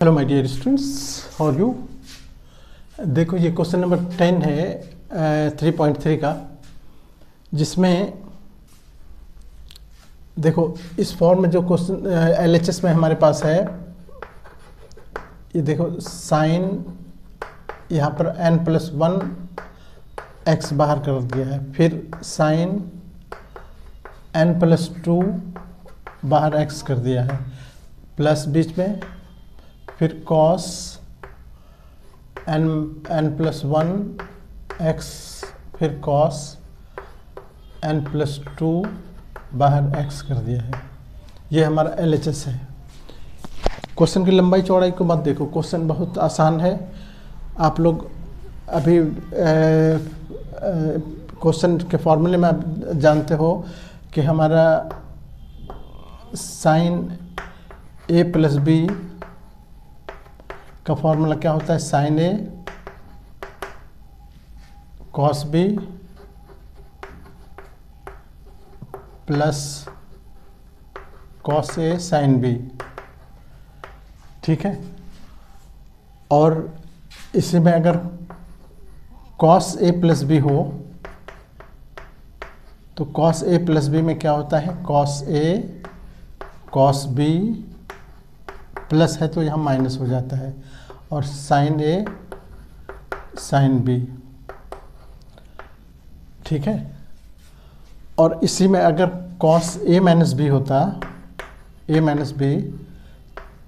Hello my dear students, how are you. देखो ये question number 10 है 3.3 का, जिसमें देखो इस फॉर्म में जो क्वेश्चन LHS में हमारे पास है, ये देखो साइन यहाँ पर n+1 x बाहर कर दिया है, फिर साइन n+2 बाहर x कर दिया है, प्लस बीच में फिर cos n+1 x, फिर cos n+2 बाहर x कर दिया है। ये हमारा LHS है। क्वेश्चन की लंबाई चौड़ाई को मत देखो, क्वेश्चन बहुत आसान है। आप लोग अभी क्वेश्चन के फॉर्मूले में आप जानते हो कि हमारा साइन a+b का फॉर्मूला क्या होता है, sine a cos b plus cos a sine b। ठीक है, और इसी में अगर कॉस a+b हो तो कॉस a+b में क्या होता है, cos a cos b plus है तो यहाँ माइनस हो जाता है, और साइन a साइन b। ठीक है, और इसी में अगर कॉस a-b होता, a-b,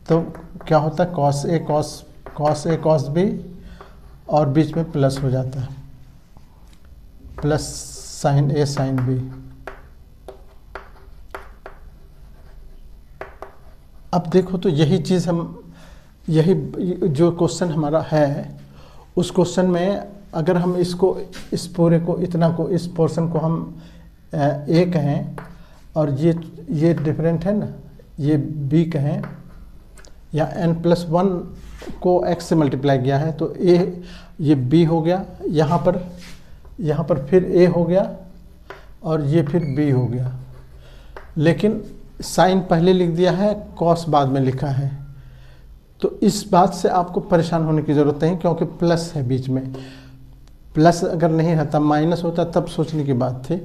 तो क्या होता, कॉस a कॉस b, और बीच में प्लस हो जाता है, plus sine a sine b। अब देखो तो यही चीज़ यही जो क्वेश्चन हमारा है, उस क्वेश्चन में अगर हम इसको, इस पूरे को, इतना को, इस पोर्शन को हम a कहें, और ये डिफरेंट है ना, ये b कहें, या n+1 को x से मल्टीप्लाई किया है तो a, ये b हो गया, यहाँ पर फिर a हो गया, और ये फिर b हो गया। लेकिन साइन पहले लिख दिया है, कॉस बाद में लिखा है, तो इस बात से आपको परेशान होने की ज़रूरत नहीं, क्योंकि प्लस है बीच में। प्लस अगर नहीं रहता, माइनस होता, तब सोचने की बात थी।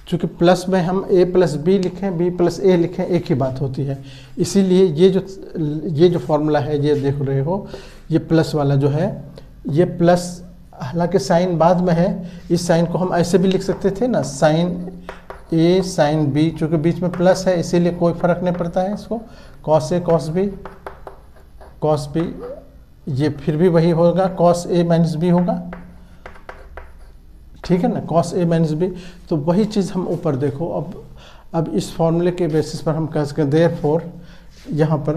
चूँकि प्लस में हम a+b लिखें, b+a लिखें, एक ही बात होती है। इसीलिए ये जो फॉर्मूला है, ये देख रहे हो, ये प्लस वाला जो है, ये प्लस, हालांकि साइन बाद में है, इस साइन को हम ऐसे भी लिख सकते थे ना, साइन a साइन b, चूँकि बीच में प्लस है इसीलिए कोई फ़र्क नहीं पड़ता है इसको, कॉस a कॉस b, ये फिर भी वही होगा, कॉस a-b होगा। ठीक है ना, कॉस a-b। तो वही चीज़ हम ऊपर देखो, अब इस फॉर्मूले के बेसिस पर हम कह सकें, देयरफॉर यहाँ पर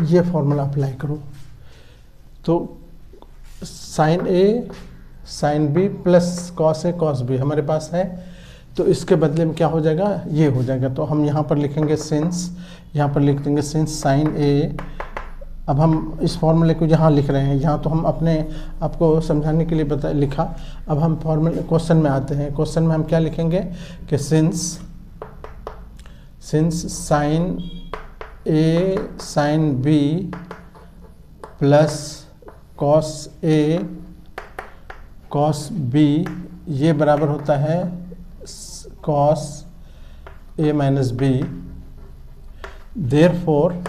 ये फॉर्मूला अप्लाई करो, तो sine a sine b plus cos a cos b हमारे पास है, तो इसके बदले में क्या हो जाएगा, ये हो जाएगा। तो हम यहाँ पर लिखेंगे सिंस, यहाँ पर लिख देंगे सिंस साइन a। अब हम इस फॉर्मूले को यहाँ लिख रहे हैं, यहाँ तो हम अपने आपको समझाने के लिए लिखा। अब हम फॉर्मूले क्वेश्चन में आते हैं। क्वेश्चन में हम क्या लिखेंगे कि since sine a sine b plus cos a cos b, ये बराबर होता है कॉस a-b। देयरफॉर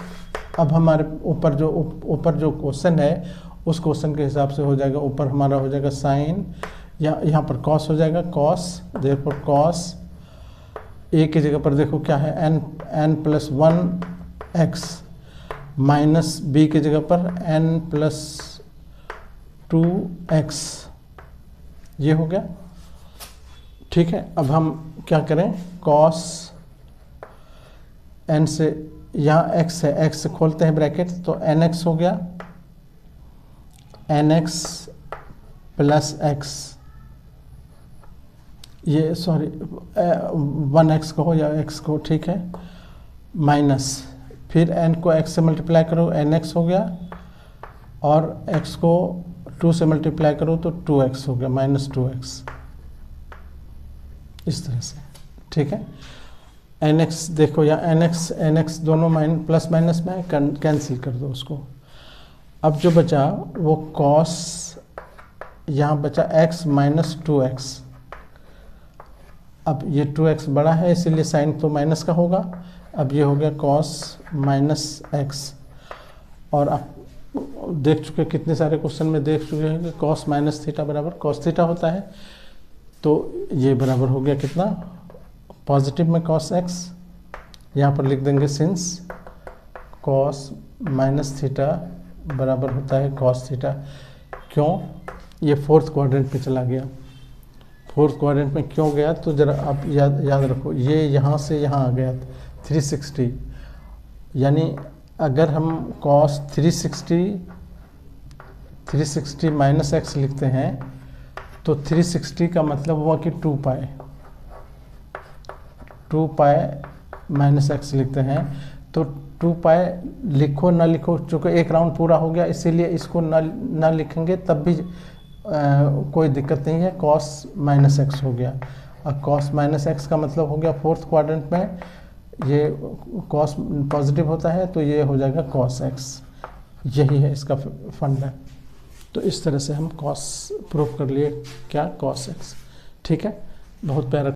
अब हमारे ऊपर जो क्वेश्चन है, उस क्वेश्चन के हिसाब से हो जाएगा, ऊपर हमारा हो जाएगा साइन, यहाँ पर कॉस हो जाएगा, कॉस, देयरफॉर कॉस a की जगह पर देखो क्या है, n+1 x, माइनस b की जगह पर n+2 x, ये हो गया। ठीक है, अब हम क्या करें, कॉस n से, यहाँ x है, x से खोलते हैं ब्रैकेट, तो nx हो गया, nx प्लस x, ये सॉरी 1x को या x को, ठीक है, माइनस, फिर n को x से मल्टीप्लाई करो, nx हो गया, और x को 2 से मल्टीप्लाई करो तो 2x हो गया, -2x, इस तरह से। ठीक है, एन एक्स देखो, या एन एक्स दोनों प्लस माइनस में कैंसिल कर दो उसको। अब जो बचा वो कॉस, यहाँ बचा x माइनस 2x। अब ये 2x बड़ा है इसीलिए साइन तो माइनस का होगा। अब ये हो गया कॉस माइनस एक्स। और आप देख चुके, कितने सारे क्वेश्चन में देख चुके हैं कि कॉस माइनस थीटा बराबर कॉस थीटा होता है। तो ये बराबर हो गया कितना, पॉजिटिव में कॉस एक्स, यहाँ पर लिख देंगे सिंस कॉस माइनस थीटा बराबर होता है कॉस थीटा। क्यों, ये फोर्थ क्वाड्रेंट में चला गया। फोर्थ क्वाड्रेंट में क्यों गया, तो ज़रा आप याद रखो, ये यहाँ से यहाँ आ गया 360, यानी अगर हम कॉस 360 माइनस एक्स लिखते हैं तो 360 का मतलब हुआ कि 2 पाई माइनस एक्स लिखते हैं। तो 2 पाई लिखो ना लिखो, चूँकि एक राउंड पूरा हो गया इसीलिए इसको ना लिखेंगे तब भी कोई दिक्कत नहीं है, कॉस माइनस एक्स हो गया। अब कॉस माइनस एक्स का मतलब हो गया फोर्थ क्वाड्रेंट में ये कॉस पॉजिटिव होता है तो ये हो जाएगा कॉस एक्स। यही है इसका फंडा। तो इस तरह से हम कॉस प्रूफ कर लिए, क्या, कॉस एक्स। ठीक है, बहुत प्यारा।